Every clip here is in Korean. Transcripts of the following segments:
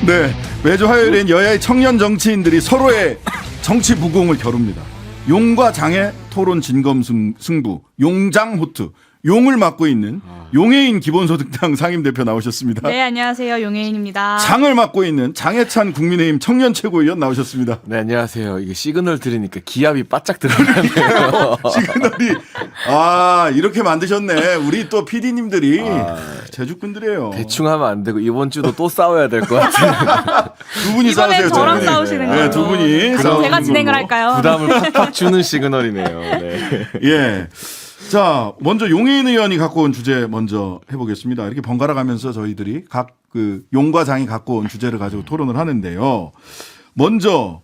네, 매주 화요일엔 여야의 청년 정치인들이 서로의 정치 무공을 겨룹니다. 용과 장의 토론 진검승부, 용장호투. 용을 맡고 있는 용해인 기본소득당 상임대표 나오셨습니다. 네, 안녕하세요. 용해인입니다. 장을 맡고 있는 장해찬 국민의힘 청년 최고위원 나오셨습니다. 네, 안녕하세요. 이게 시그널 들으니까 기압이 바짝 들어가네요. 시그널이 이렇게 만드셨네. 우리 또 PD님들이 제주꾼들이에요. 대충 하면 안 되고 이번 주도 또 싸워야 될 것 같아요. 두 분이 이번엔 싸우세요. 저랑 저분이. 싸우시는 네, 걸로. 두 분이 그럼 싸우는 제가 진행을 걸로. 할까요? 부담을 팍팍 주는 시그널이네요. 네. 예. 자, 먼저 용해인 의원이 갖고 온 주제 먼저 해보겠습니다. 이렇게 번갈아 가면서 저희들이 각 그 용과 장이 갖고 온 주제를 가지고 토론을 하는데요. 먼저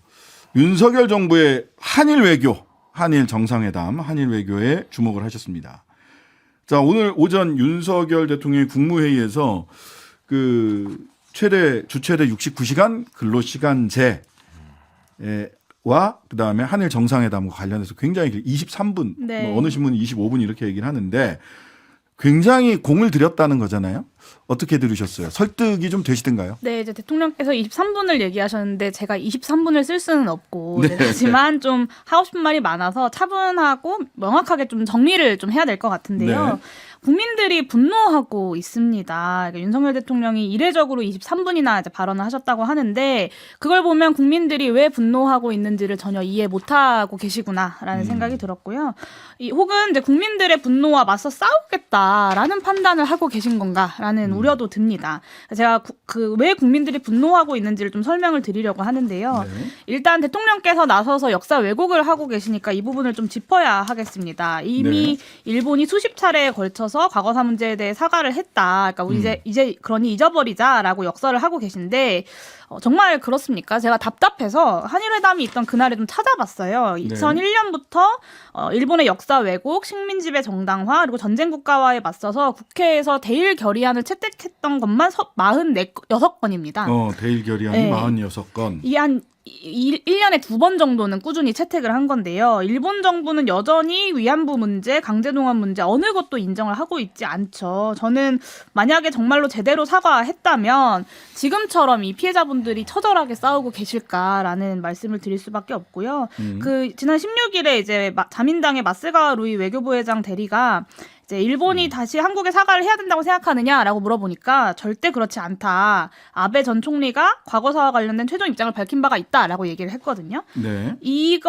윤석열 정부의 한일 외교, 한일 정상회담, 한일 외교에 주목을 하셨습니다. 자, 오늘 오전 윤석열 대통령이 국무회의에서 그 주최대 69시간 근로시간제 와 그다음에 한일 정상회담과 관련해서 굉장히 23분, 네. 뭐 어느 신문이 25분 이렇게 얘기를 하는데 굉장히 공을 들였다는 거잖아요. 어떻게 들으셨어요? 설득이 좀 되시던가요? 네, 이제 대통령께서 23분을 얘기하셨는데 제가 23분을 쓸 수는 없고 네. 하지만 좀 하고 싶은 말이 많아서 차분하고 명확하게 좀 정리를 좀 해야 될 것 같은데요. 네. 국민들이 분노하고 있습니다. 그러니까 윤석열 대통령이 이례적으로 23분이나 이제 발언을 하셨다고 하는데 그걸 보면 국민들이 왜 분노하고 있는지를 전혀 이해 못하고 계시구나라는 생각이 들었고요. 혹은 이제 국민들의 분노와 맞서 싸우겠다라는 판단을 하고 계신 건가라는 우려도 듭니다. 제가 왜 국민들이 분노하고 있는지를 좀 설명을 드리려고 하는데요. 네. 일단 대통령께서 나서서 역사 왜곡을 하고 계시니까 이 부분을 좀 짚어야 하겠습니다. 이미 일본이 수십 차례에 걸쳐서 과거사 문제에 대해 사과를 했다. 그러니까 우리 이제 그러니 잊어버리자라고 역설을 하고 계신데 정말 그렇습니까? 제가 답답해서 한일회담이 있던 그날에 좀 찾아봤어요. 2001년부터 일본의 역사 왜곡, 식민지배 정당화, 그리고 전쟁 국가화에 맞서서 국회에서 대일 결의안을 채택했던 것만 46건입니다. 대일 결의안이 네. 46건. 이 한 1년에 2번 정도는 꾸준히 채택을 한 건데요. 일본 정부는 여전히 위안부 문제, 강제동원 문제 어느 것도 인정을 하고 있지 않죠. 저는 만약에 정말로 제대로 사과했다면 지금처럼 이 피해자분들이 처절하게 싸우고 계실까라는 말씀을 드릴 수밖에 없고요. 지난 16일에 이제 자민당의 마스가 루이 외교부회장 대리가 이제 일본이 다시 한국에 사과를 해야 된다고 생각하느냐라고 물어보니까 절대 그렇지 않다. 아베 전 총리가 과거사와 관련된 최종 입장을 밝힌 바가 있다라고 얘기를 했거든요. 네. 이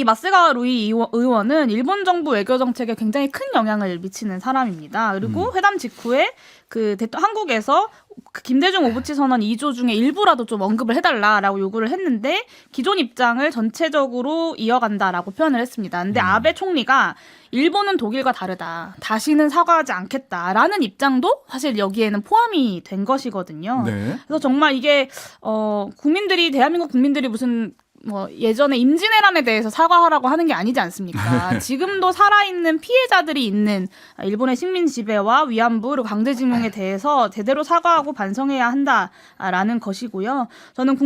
마스가와 루이 의원은 일본 정부 외교 정책에 굉장히 큰 영향을 미치는 사람입니다. 그리고 회담 직후에 한국에서 김대중 오부치 선언 2조 중에 일부라도 좀 언급을 해달라라고 요구를 했는데 기존 입장을 전체적으로 이어간다라고 표현을 했습니다. 근데 아베 총리가 일본은 독일과 다르다. 다시는 사과하지 않겠다라는 입장도 사실 여기에는 포함이 된 것이거든요. 네. 그래서 정말 이게 대한민국 국민들이 무슨 예전에 임진왜란에 대해서 사과하라고 하는 게 아니지 않습니까? 지금도 살아있는 피해자들이 있는 일본의 식민 지배와 위안부 그리고 강제징용에 대해서 제대로 사과하고 반성해야 한다라는 것이고요. 저는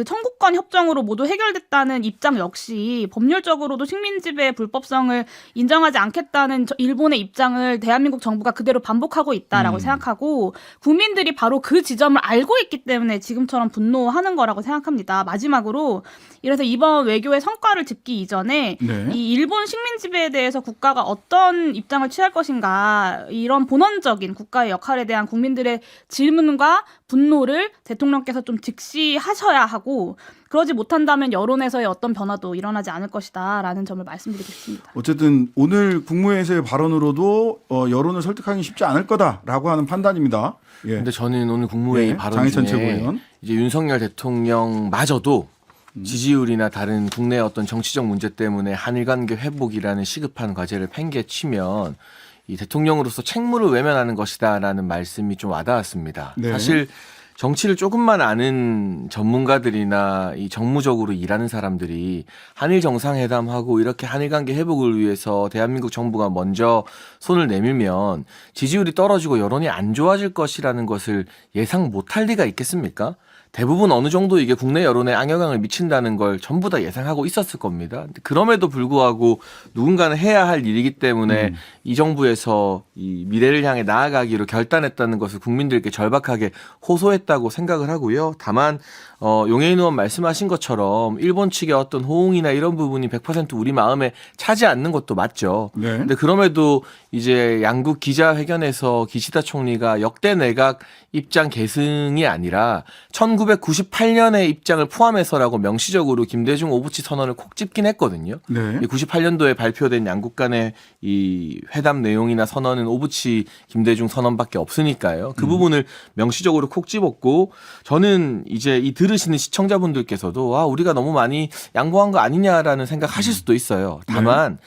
청구권 협정으로 모두 해결됐다는 입장 역시 법률적으로도 식민 지배의 불법성을 인정하지 않겠다는 일본의 입장을 대한민국 정부가 그대로 반복하고 있다라고 생각하고 국민들이 바로 그 지점을 알고 있기 때문에 지금처럼 분노하는 거라고 생각합니다. 마지막으로 그래서 이번 외교의 성과를 짚기 이전에 이 일본 식민 지배에 대해서 국가가 어떤 입장을 취할 것인가 이런 본원적인 국가의 역할에 대한 국민들의 질문과 분노를 대통령께서 좀 직시하셔야 하고 그러지 못한다면 여론에서의 어떤 변화도 일어나지 않을 것이다라는 점을 말씀드리겠습니다. 어쨌든 오늘 국무회의에서의 발언으로도 여론을 설득하기 쉽지 않을 거다라고 하는 판단입니다. 예. 근데 저는 오늘 국무회의 발언 장해찬 중에 최고위원. 이제 윤석열 대통령마저도 지지율이나 다른 국내 어떤 정치적 문제 때문에 한일 관계 회복이라는 시급한 과제를 팽개치면 이 대통령으로서 책무를 외면하는 것이다라는 말씀이 좀 와닿았습니다. 네. 사실 정치를 조금만 아는 전문가들이나 이 정무적으로 일하는 사람들이 한일 정상회담하고 이렇게 한일 관계 회복을 위해서 대한민국 정부가 먼저 손을 내밀면 지지율이 떨어지고 여론이 안 좋아질 것이라는 것을 예상 못할 리가 있겠습니까? 대부분 어느 정도 이게 국내 여론에 악영향을 미친다는 걸 전부 다 예상하고 있었을 겁니다. 그럼에도 불구하고 누군가는 해야 할 일이기 때문에 이 정부에서 이 미래를 향해 나아가기로 결단했다는 것을 국민들께 절박하게 호소했다고 생각을 하고요. 다만 용해인 의원 말씀하신 것처럼 일본 측의 어떤 호응이나 이런 부분이 100% 우리 마음에 차지 않는 것도 맞죠. 네. 근데 그럼에도 이제 양국 기자회견에서 기시다 총리가 역대 내각 입장 계승이 아니라 1998년의 입장을 포함해서라고 명시적으로 김대중 오부치 선언을 콕 집긴 했거든요. 네. 98년도에 발표된 양국 간의 이 회담 내용이나 선언은 오부치 김대중 선언밖에 없으니까요. 그 부분을 명시적으로 콕 집었고 저는 이제 이 들으시는 시청자분들께서도 아, 우리가 너무 많이 양보한 거 아니냐라는 생각하실 수도 있어요. 다만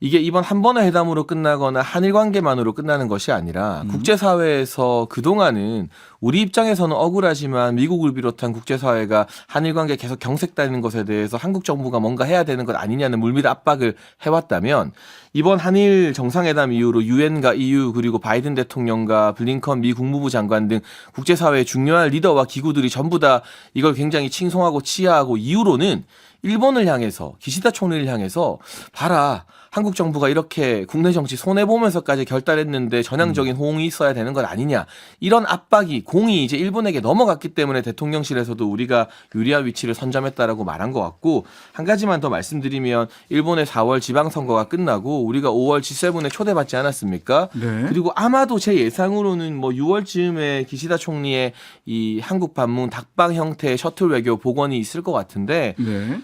이게 이번 한 번의 회담으로 끝나거나 한일 관계만으로 끝나는 것이 아니라 국제사회에서 그동안은 우리 입장에서는 억울하지만 미국을 비롯한 국제사회가 한일 관계 계속 경색되는 것에 대해서 한국 정부가 뭔가 해야 되는 것 아니냐는 물밑 압박을 해왔다면 이번 한일 정상회담 이후로 유엔과 EU 그리고 바이든 대통령과 블링컨 미 국무부 장관 등 국제사회의 중요한 리더와 기구들이 전부 다 이걸 굉장히 칭송하고 치하하고 이후로는 일본을 향해서 기시다 총리를 향해서 봐라 한국 정부가 이렇게 국내 정치 손해보면서까지 결단했는데 전향적인 호응이 있어야 되는 것 아니냐 이런 압박이 공이 이제 일본에게 넘어갔기 때문에 대통령실에서도 우리가 유리한 위치를 선점했다라고 말한 것 같고 한 가지만 더 말씀드리면 일본의 4월 지방선거가 끝나고 우리가 5월 G7에 초대받지 않았습니까? 네. 그리고 아마도 제 예상으로는 뭐 6월쯤에 기시다 총리의 이 한국 방문 닭방 형태의 셔틀 외교 복원이 있을 것 같은데 네.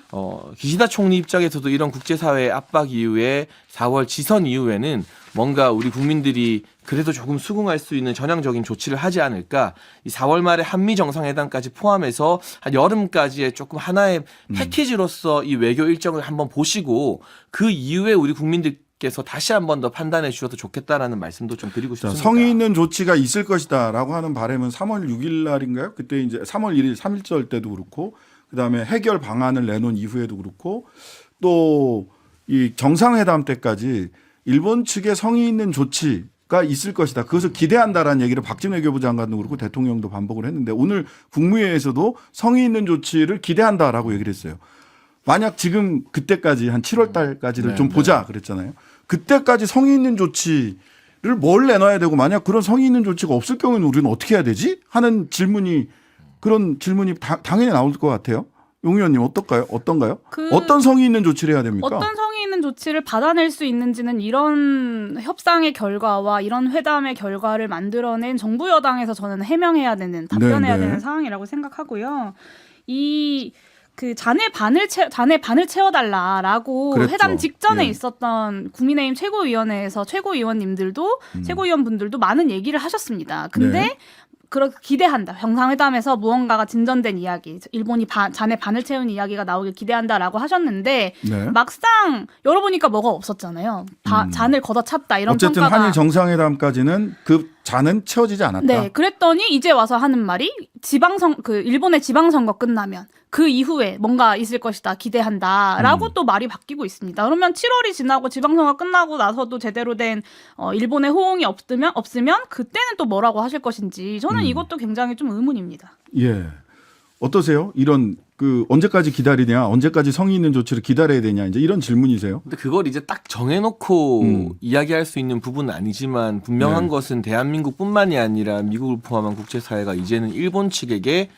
기시다 총리 입장에서도 이런 국제사회의 압박 이후에 4월 지선 이후에는 뭔가 우리 국민들이 그래도 조금 수긍할 수 있는 전향적인 조치를 하지 않을까. 이 4월 말에 한미 정상회담까지 포함해서 한 여름까지의 조금 하나의 패키지로서 이 외교 일정을 한번 보시고 그 이후에 우리 국민들께서 다시 한 번 더 판단해 주셔도 좋겠다라는 말씀도 좀 드리고 자, 싶습니다. 성의 있는 조치가 있을 것이다라고 하는 바람은 3월 6일 날인가요? 그때 이제 3월 1일 3.1절 때도 그렇고 그다음에 해결 방안을 내놓은 이후에도 그렇고 또 이 정상회담 때까지 일본 측의 성의 있는 조치가 있을 것이다. 그것을 기대한다라는 얘기를 박진 외교부 장관도 그렇고 대통령도 반복을 했는데 오늘 국무회의에서도 성의 있는 조치를 기대한다라고 얘기를 했어요. 만약 지금 그때까지 한 7월 달까지를 네, 좀 보자 그랬잖아요. 그때까지 성의 있는 조치를 뭘 내놔야 되고 만약 그런 성의 있는 조치가 없을 경우에는 우리는 어떻게 해야 되지? 하는 질문이 그런 질문이 당연히 나올 것 같아요. 용 의원님 어떤가요? 어떤 성의 있는 조치를 해야 됩니까? 어떤 성의 있는 조치를 받아낼 수 있는지는 이런 협상의 결과와 이런 회담의 결과를 만들어낸 정부 여당에서 저는 해명해야 되는 답변해야 네. 되는 상황이라고 생각하고요. 그 잔의 반을 채워달라라고 그랬죠. 회담 직전에 예. 있었던 국민의힘 최고위원회에서 최고위원님들도 최고위원분들도 많은 얘기를 하셨습니다. 근데 네. 그렇게 기대한다. 정상회담에서 무언가가 진전된 이야기, 일본이 잔의 반을 채운 이야기가 나오길 기대한다라고 하셨는데 네. 막상 열어보니까 뭐가 없었잖아요. 잔을 걷어찼다 이런 어쨌든 평가가. 한일 정상회담까지는 그 잔은 채워지지 않았다. 네, 그랬더니 이제 와서 하는 말이 일본의 지방선거 끝나면 그 이후에 뭔가 있을 것이다 기대한다라고 또 말이 바뀌고 있습니다. 그러면 7월이 지나고 지방선거 끝나고 나서도 제대로 된 일본의 호응이 없으면 그때는 또 뭐라고 하실 것인지 저는 이것도 굉장히 좀 의문입니다. 예. 어떠세요? 이런 언제까지 기다리냐, 언제까지 성의 있는 조치를 기다려야 되냐, 이제 이런 질문이세요. 근데 그걸 이제 딱 정해놓고 이야기할 수 있는 부분은 아니지만 분명한 네. 것은 대한민국뿐만이 아니라 미국을 포함한 국제사회가 이제는 일본 측에게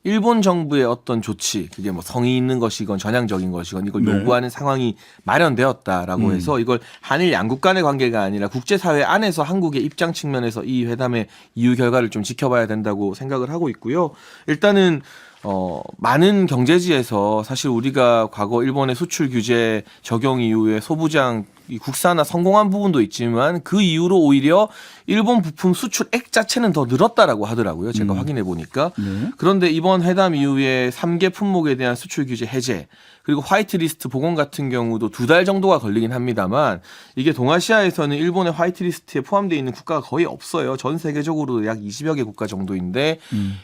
일본 정부의 어떤 조치, 그게 뭐 성의 있는 것이건 전향적인 것이건 이걸 네. 요구하는 상황이 마련되었다라고 해서 이걸 한일 양국 간의 관계가 아니라 국제사회 안에서 한국의 입장 측면에서 이 회담의 이후 결과를 좀 지켜봐야 된다고 생각을 하고 있고요. 일단은 많은 경제지에서 사실 우리가 과거 일본의 수출 규제 적용 이후에 소부장 이 국산화 성공한 부분도 있지만 그 이후로 오히려 일본 부품 수출액 자체는 더 늘었다라고 하더라고요. 제가 확인해 보니까. 네. 그런데 이번 회담 이후에 3개 품목에 대한 수출 규제 해제 그리고 화이트리스트 복원 같은 경우도 2달 정도가 걸리긴 합니다만 이게 동아시아에서는 일본의 화이트리스트에 포함되어 있는 국가가 거의 없어요. 전 세계적으로 약 20여 개 국가 정도인데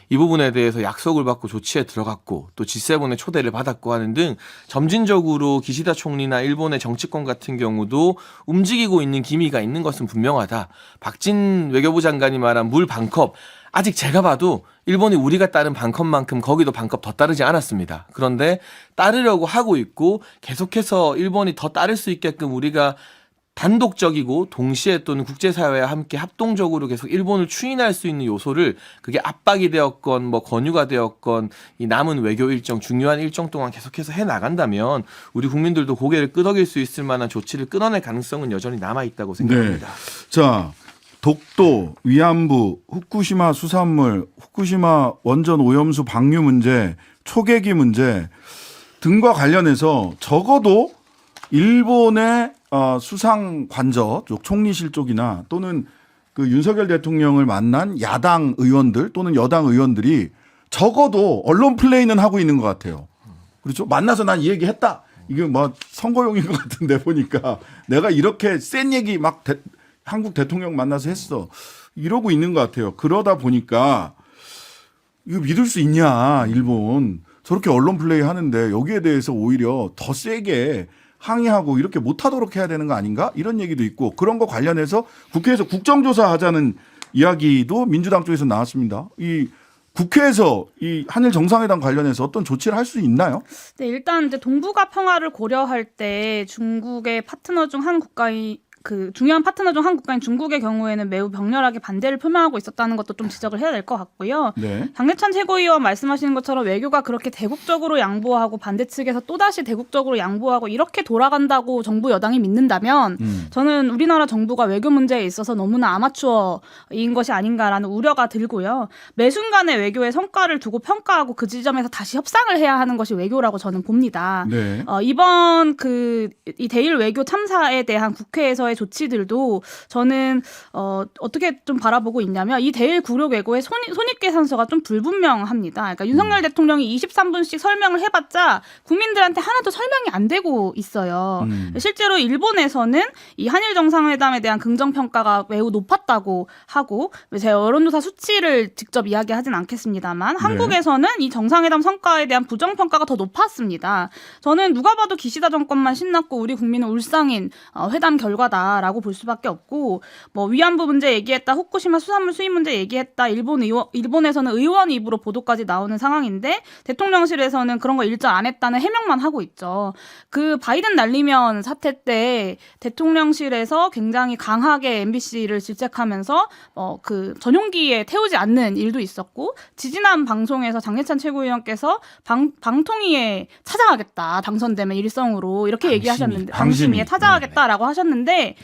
이 부분에 대해서 약속을 받고 조치에 들어갔고 또 G7의 초대를 받았고 하는 등 점진적으로 기시다 총리나 일본의 정치권 같은 경우도 움직이고 있는 기미가 있는 것은 분명하다. 박진 외교부 장관이 말한 물 반컵 아직 제가 봐도 일본이 우리가 따른 반컵만큼 거기도 반컵 더 따르지 않았습니다. 그런데 따르려고 하고 있고 계속해서 일본이 더 따를 수 있게끔 우리가 단독적이고 동시에 또는 국제사회와 함께 합동적으로 계속 일본을 추인할 수 있는 요소를 그게 압박이 되었건 뭐 권유가 되었건 이 남은 외교 일정 중요한 일정 동안 계속해서 해 나간다면 우리 국민들도 고개를 끄덕일 수 있을 만한 조치를 끊어낼 가능성은 여전히 남아 있다고 생각합니다. 네. 자, 독도, 위안부, 후쿠시마 수산물, 후쿠시마 원전 오염수 방류 문제, 초계기 문제 등과 관련해서 적어도 일본의 수상 관저 쪽 총리실 쪽이나 또는 그 윤석열 대통령을 만난 야당 의원들 또는 여당 의원들이 적어도 언론 플레이는 하고 있는 것 같아요. 그렇죠? 만나서 난 이 얘기 했다. 이게 뭐 선거용인 것 같은데 보니까 내가 이렇게 센 얘기 막 한국 대통령 만나서 했어. 이러고 있는 것 같아요. 그러다 보니까 이거 믿을 수 있냐, 일본. 저렇게 언론 플레이 하는데 여기에 대해서 오히려 더 세게 항의하고 이렇게 못하도록 해야 되는 거 아닌가? 이런 얘기도 있고 그런 거 관련해서 국회에서 국정조사 하자는 이야기도 민주당 쪽에서 나왔습니다. 이 국회에서 이 한일 정상회담 관련해서 어떤 조치를 할 수 있나요? 네, 일단 이제 동북아 평화를 고려할 때 중국의 파트너 중 한 국가인 그 중요한 파트너 중 한 국가인 중국의 경우에는 매우 격렬하게 반대를 표명하고 있었다는 것도 좀 지적을 해야 될 것 같고요. 네. 장례찬 최고위원 말씀하시는 것처럼 외교가 그렇게 대국적으로 양보하고 반대 측에서 또다시 대국적으로 양보하고 이렇게 돌아간다고 정부 여당이 믿는다면 저는 우리나라 정부가 외교 문제에 있어서 너무나 아마추어인 것이 아닌가라는 우려가 들고요. 매 순간에 외교의 성과를 두고 평가하고 그 지점에서 다시 협상을 해야 하는 것이 외교라고 저는 봅니다. 네. 이번 이 대일 외교 참사에 대한 국회에서의 조치들도 저는 어떻게 좀 바라보고 있냐면 이 대일 굴욕 외교의 손익계산서가 좀 불분명합니다. 그러니까 윤석열 대통령이 23분씩 설명을 해봤자 국민들한테 하나도 설명이 안 되고 있어요. 실제로 일본에서는 이 한일 정상회담에 대한 긍정평가가 매우 높았다고 하고 제가 여론조사 수치를 직접 이야기하진 않겠습니다만 한국에서는 이 정상회담 성과에 대한 부정평가가 더 높았습니다. 저는 누가 봐도 기시다 정권만 신났고 우리 국민은 울상인 회담 결과다라고 볼 수밖에 없고 뭐 위안부 문제 얘기했다, 후쿠시마 수산물 수입 문제 얘기했다, 일본에서는 의원 입으로 보도까지 나오는 상황인데 대통령실에서는 그런 거 일절 안 했다는 해명만 하고 있죠. 그 바이든 날리면 사태 때 대통령실에서 굉장히 강하게 MBC를 질책하면서 그 전용기에 태우지 않는 일도 있었고 지지난 방송에서 장례찬 최고위원께서 방통위에 찾아가겠다 당선되면 일성으로 이렇게 얘기하셨는데 방심위에 찾아가겠다라고 하셨는데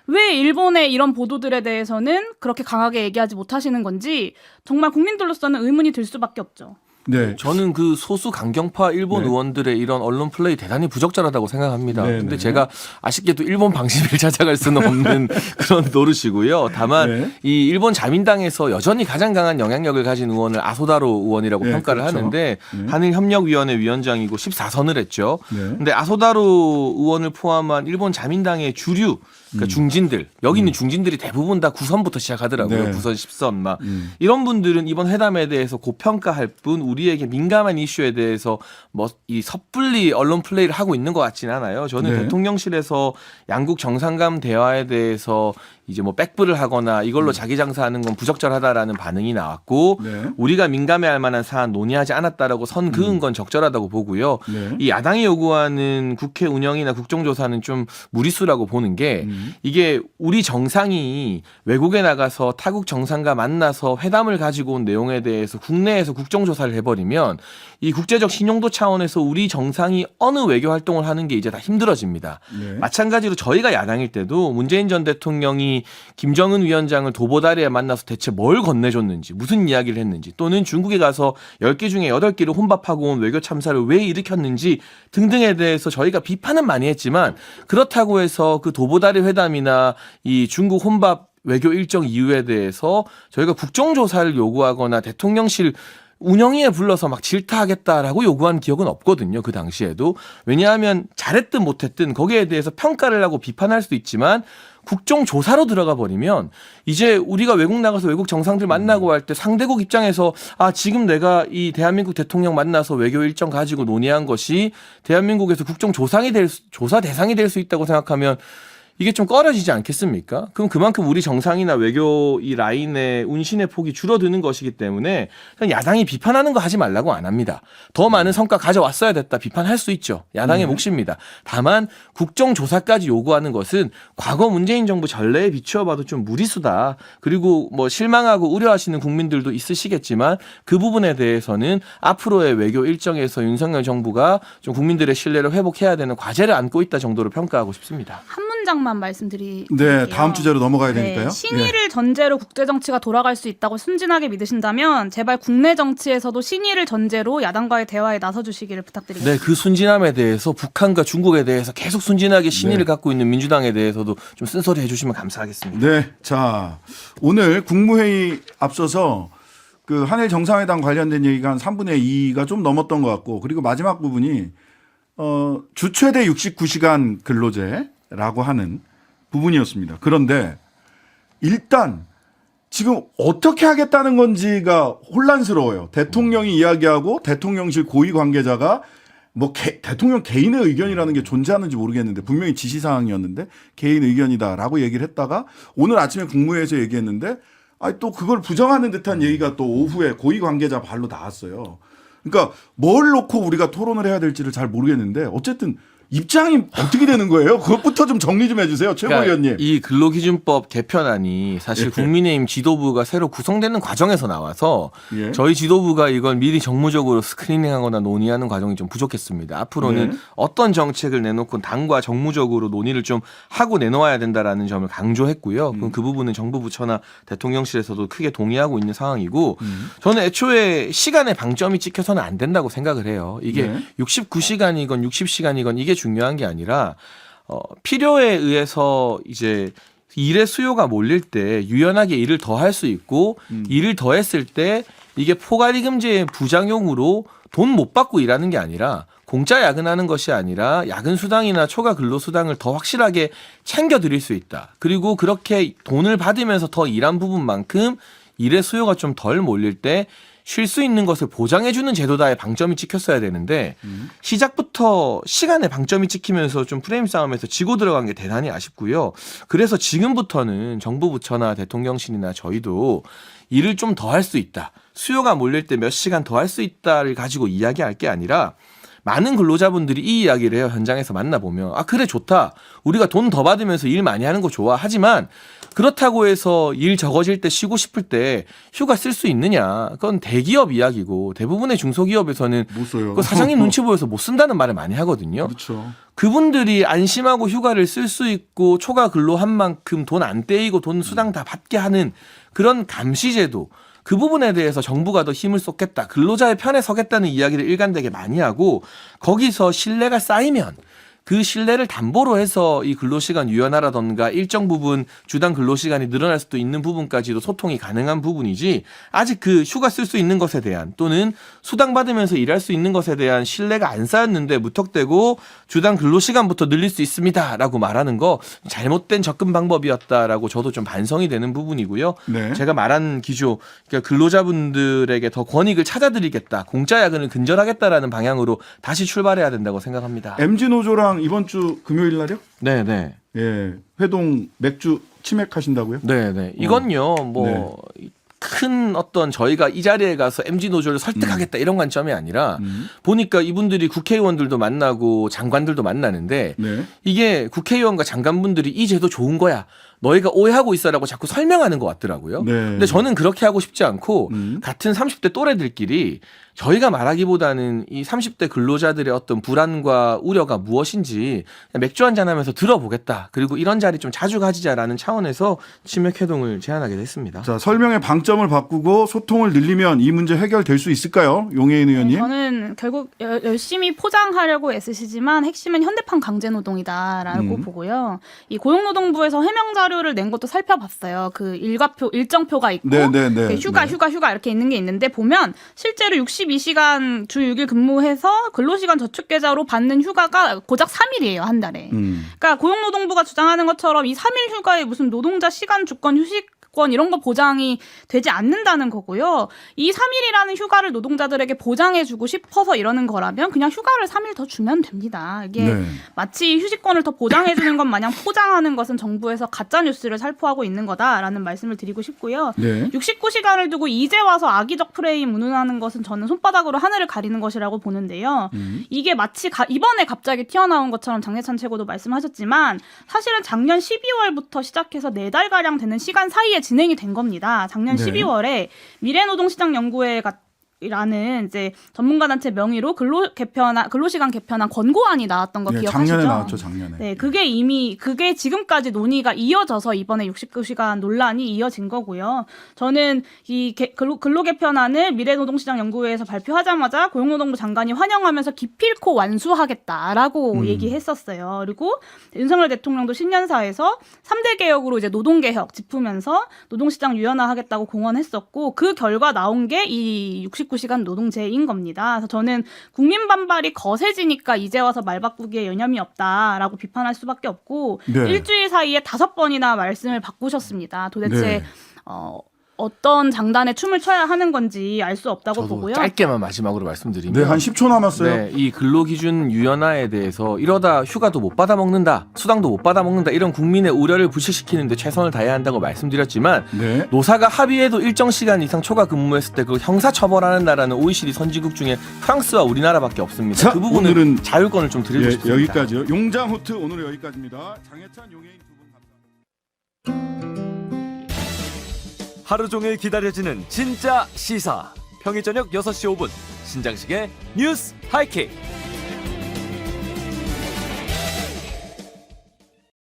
왜 일본의 이런 보도들에 대해서는 그렇게 강하게 얘기하지 못하시는 건지 정말 국민들로서는 의문이 들 수밖에 없죠. 네. 저는 그 소수 강경파 일본 네. 의원들의 이런 언론 플레이 대단히 부적절하다고 생각합니다. 네, 근데 네. 제가 아쉽게도 일본 방심을 찾아갈 수는 없는 그런 노릇이고요. 다만 네. 이 일본 자민당에서 여전히 가장 강한 영향력을 가진 의원을 아소다로 의원이라고 네, 평가를 그렇죠. 하는데 네. 한일협력위원회 위원장이고 14선을 했죠. 네. 근데 아소다로 의원을 포함한 일본 자민당의 주류 그러니까 중진들 여기 있는 중진들이 대부분 다 9선부터 시작하더라고요. 네. 9선, 10선 막 이런 분들은 이번 회담에 대해서 고평가할 뿐 우리에게 민감한 이슈에 대해서 뭐 이 섣불리 언론 플레이를 하고 있는 것 같지는 않아요. 저는 네. 대통령실에서 양국 정상간 대화에 대해서 이제 뭐 백부를 하거나 이걸로 자기 장사하는 건 부적절하다라는 반응이 나왔고 네. 우리가 민감해할 만한 사안 논의하지 않았다라고 선 그은 건 적절하다고 보고요. 네. 이 야당이 요구하는 국회 운영이나 국정조사는 좀 무리수라고 보는 게 이게 우리 정상이 외국에 나가서 타국 정상과 만나서 회담을 가지고 온 내용에 대해서 국내에서 국정조사를 해버리면 이 국제적 신용도 차원에서 우리 정상이 어느 외교 활동을 하는 게 이제 다 힘들어집니다. 네. 마찬가지로 저희가 야당일 때도 문재인 전 대통령이 북한이 김정은 위원장을 도보다리에 만나서 대체 뭘 건네줬는지, 무슨 이야기를 했는지, 또는 중국에 가서 10개 중에 8개를 혼밥하고 온 외교 참사를 왜 일으켰는지 등등에 대해서 저희가 비판은 많이 했지만, 그렇다고 해서 그 도보다리 회담이나 이 중국 혼밥 외교 일정 이유에 대해서 저희가 국정조사를 요구하거나 대통령실 운영위에 불러서 막 질타하겠다라고 요구한 기억은 없거든요. 그 당시에도. 왜냐하면 잘했든 못했든 거기에 대해서 평가를 하고 비판할 수도 있지만, 국정조사로 들어가 버리면 이제 우리가 외국 나가서 외국 정상들 만나고 할 때 상대국 입장에서 지금 내가 이 대한민국 대통령 만나서 외교 일정 가지고 논의한 것이 대한민국에서 국정조사 대상이 될 수 있다고 생각하면 이게 좀 꺼려지지 않겠습니까? 그럼 그만큼 우리 정상이나 외교 이 라인의 운신의 폭이 줄어드는 것이기 때문에 그냥 야당이 비판하는 거 하지 말라고 안 합니다. 더 많은 성과 가져왔어야 됐다 비판할 수 있죠. 야당의 몫입니다. 다만 국정조사까지 요구하는 것은 과거 문재인 정부 전례에 비추어 봐도 좀 무리수다. 그리고 뭐 실망하고 우려하시는 국민들도 있으시겠지만 그 부분에 대해서는 앞으로의 외교 일정에서 윤석열 정부가 좀 국민들의 신뢰를 회복해야 되는 과제를 안고 있다 정도로 평가하고 싶습니다. 한 문장만 말씀드릴게요. 네, 다음 주제로 넘어가야 되니까요. 신의를 전제로 국제 정치가 돌아갈 수 있다고 순진하게 믿으신다면 제발 국내 정치에서도 신의를 전제로 야당과의 대화에 나서 주시기를 부탁드립니다. 네, 그 순진함에 대해서 북한과 중국에 대해서 계속 순진하게 신의를 갖고 있는 민주당에 대해서도 좀 쓴소리 해주시면 감사하겠습니다. 네, 자 오늘 국무회의 앞서서 그 한일 정상회담 관련된 얘기가 한 3분의 2가 좀 넘었던 것 같고, 그리고 마지막 부분이 주 최대 69시간 근로제라고 하는 부분이었습니다. 그런데 일단 지금 어떻게 하겠다는 건지가 혼란스러워요. 대통령이 이야기하고 대통령실 고위 관계자가 뭐 대통령 개인의 의견이라는 게 존재하는지 모르겠는데 분명히 지시사항이었는데 개인 의견이다라고 얘기를 했다가 오늘 아침에 국무회의에서 얘기했는데 또 그걸 부정하는 듯한 얘기가 또 오후에 고위 관계자 발로 나왔어요. 그러니까 뭘 놓고 우리가 토론을 해야 될지를 잘 모르겠는데 어쨌든 입장이 어떻게 되는 거예요? 그것부터 좀 정리 좀 해주세요, 최고위원님. 이 근로기준법 개편안이 사실 국민의힘 지도부가 새로 구성되는 과정에서 나와서 저희 지도부가 이걸 미리 정무적으로 스크리닝하거나 논의하는 과정이 좀 부족했습니다. 앞으로는 어떤 정책을 내놓고 당과 정무적으로 논의를 좀 하고 내놓아야 된다라는 점을 강조했고요. 그 부분은 정부 부처나 대통령실에서도 크게 동의하고 있는 상황이고, 저는 애초에 시간의 방점이 찍혀서는 안 된다고 생각을 해요. 이게 69시간이건 60시간이건 이게 중요한 게 아니라 필요에 의해서 이제 일의 수요가 몰릴 때 유연하게 일을 더 할 수 있고, 일을 더 했을 때 이게 포괄임금제의 부작용으로 돈 못 받고 일하는 게 아니라 공짜 야근하는 것이 아니라 야근 수당이나 초과 근로 수당을 더 확실하게 챙겨 드릴 수 있다. 그리고 그렇게 돈을 받으면서 더 일한 부분만큼 일의 수요가 좀 덜 몰릴 때 쉴 수 있는 것을 보장해주는 제도다에 방점이 찍혔어야 되는데 시작부터 시간에 방점이 찍히면서 좀 프레임 싸움에서 지고 들어간 게 대단히 아쉽고요. 그래서 지금부터는 정부 부처나 대통령실이나 저희도 일을 좀 더 할 수 있다. 수요가 몰릴 때 몇 시간 더 할 수 있다를 가지고 이야기할 게 아니라 많은 근로자분들이 이 이야기를 해요. 현장에서 만나보면. 그래 좋다. 우리가 돈 더 받으면서 일 많이 하는 거 좋아. 하지만 그렇다고 해서 일 적어질 때 쉬고 싶을 때 휴가 쓸 수 있느냐. 그건 대기업 이야기고 대부분의 중소기업에서는 못 써요. 그 사장님 눈치 보여서 못 쓴다는 말을 많이 하거든요. 그렇죠. 그분들이 안심하고 휴가를 쓸 수 있고 초과 근로한 만큼 돈 안 떼이고 돈 수당 다 받게 하는 그런 감시제도, 그 부분에 대해서 정부가 더 힘을 쏟겠다, 근로자의 편에 서겠다는 이야기를 일관되게 많이 하고, 거기서 신뢰가 쌓이면 그 신뢰를 담보로 해서 이 근로시간 유연화라던가 일정 부분 주당 근로시간이 늘어날 수도 있는 부분까지도 소통이 가능한 부분이지, 아직 그 휴가 쓸 수 있는 것에 대한 또는 수당 받으면서 일할 수 있는 것에 대한 신뢰가 안 쌓였는데 무턱대고 주당 근로시간부터 늘릴 수 있습니다라고 말하는 거 잘못된 접근 방법이었다라고 저도 좀 반성이 되는 부분이고요. 네. 제가 말한 기조, 그러니까 근로자분들에게 더 권익을 찾아드리겠다, 공짜 야근을 근절하겠다라는 방향으로 다시 출발해야 된다고 생각합니다. MG노조랑 이번 주 금요일 날이요? 네네. 예, 회동 맥주 치맥하신다고요? 네네. 이건요, 뭐, 큰 어떤 저희가 이 자리에 가서 MG노조를 설득하겠다 이런 관점이 아니라 보니까 이분들이 국회의원들도 만나고 장관들도 만나는데 이게 국회의원과 장관분들이 이 제도 좋은 거야, 너희가 오해하고 있어라고 자꾸 설명하는 것 같더라고요. 네. 근데 저는 그렇게 하고 싶지 않고 같은 30대 또래들끼리 저희가 말하기보다는 이 30대 근로자들의 어떤 불안과 우려가 무엇인지 그냥 맥주 한잔 하면서 들어보겠다. 그리고 이런 자리 좀 자주 가지자라는 차원에서 치맥회동을 제안하게 됐습니다. 자, 설명의 방점을 바꾸고 소통을 늘리면 이 문제 해결될 수 있을까요? 용혜인 의원님. 저는 결국 열심히 포장하려고 애쓰시지만 핵심은 현대판 강제노동이다라고 보고요. 이 고용노동부에서 해명 자료를 낸 것도 살펴봤어요. 그 일과표, 일정표가 있고 네. 휴가 이렇게 있는 게 있는데 보면 실제로 62시간 주 6일 근무해서 근로시간 저축계좌로 받는 휴가가 고작 3일이에요, 한 달에. 그러니까 고용노동부가 주장하는 것처럼 이 3일 휴가에 무슨 노동자 시간 주권 휴식권 이런 거 보장이 되지 않는다는 거고요. 이 3일이라는 휴가를 노동자들에게 보장해주고 싶어서 이러는 거라면 그냥 휴가를 3일 더 주면 됩니다. 이게 네. 마치 휴식권을 더 보장해주는 것 마냥 포장하는 것은 정부에서 가짜뉴스를 살포하고 있는 거다라는 말씀을 드리고 싶고요. 네. 69시간을 두고 이제 와서 악의적 프레임 운운하는 것은 저는 손바닥으로 하늘을 가리는 것이라고 보는데요. 이게 마치 이번에 갑자기 튀어나온 것처럼 장례찬 최고도 말씀하셨지만 사실은 작년 12월부터 시작해서 4달가량 되는 시간 사이에 진행이 된 겁니다. 작년 네. 12월에 미래노동시장연구회 라는 이제 전문가 단체 명의로 근로시간 개편안 권고안이 나왔던 거 네, 기억하시죠? 작년에 나왔죠, 작년에. 네, 그게 지금까지 논의가 이어져서 이번에 69시간 논란이 이어진 거고요. 저는 이 근로 개편안을 미래노동시장연구회에서 발표하자마자 고용노동부 장관이 환영하면서 기필코 완수하겠다라고 얘기했었어요. 그리고 윤석열 대통령도 신년사에서 3대 개혁으로 이제 노동개혁 짚으면서 노동시장 유연화하겠다고 공언했었고 그 결과 나온 게 이 69시간 노동제인 겁니다. 그래서 저는 국민 반발이 거세지니까 이제 와서 말 바꾸기에 여념이 없다라고 비판할 수밖에 없고 네. 일주일 사이에 5번이나 말씀을 바꾸셨습니다. 도대체 네. 어떤 장단에 춤을 춰야 하는 건지 알 수 없다고 저도 보고요. 짧게만 마지막으로 말씀드리면 네, 한 10초 남았어요. 네, 이 근로기준 유연화에 대해서 이러다 휴가도 못 받아 먹는다, 수당도 못 받아 먹는다 이런 국민의 우려를 불식시키는데 최선을 다해야 한다고 말씀드렸지만 네. 노사가 합의해도 일정 시간 이상 초과 근무했을 때 그걸 형사 처벌하는 나라는 OECD 선진국 중에 프랑스와 우리나라밖에 없습니다. 자, 그 부분은 오늘은 자율권을 좀 드리고 예, 싶습니다. 여기까지요. 용장호트 오늘 여기까지입니다. 장혜찬, 용혜인 두 분 감사합니다. 하루 종일 기다려지는 진짜 시사. 평일 저녁 6시 5분 신장식의 뉴스 하이킥.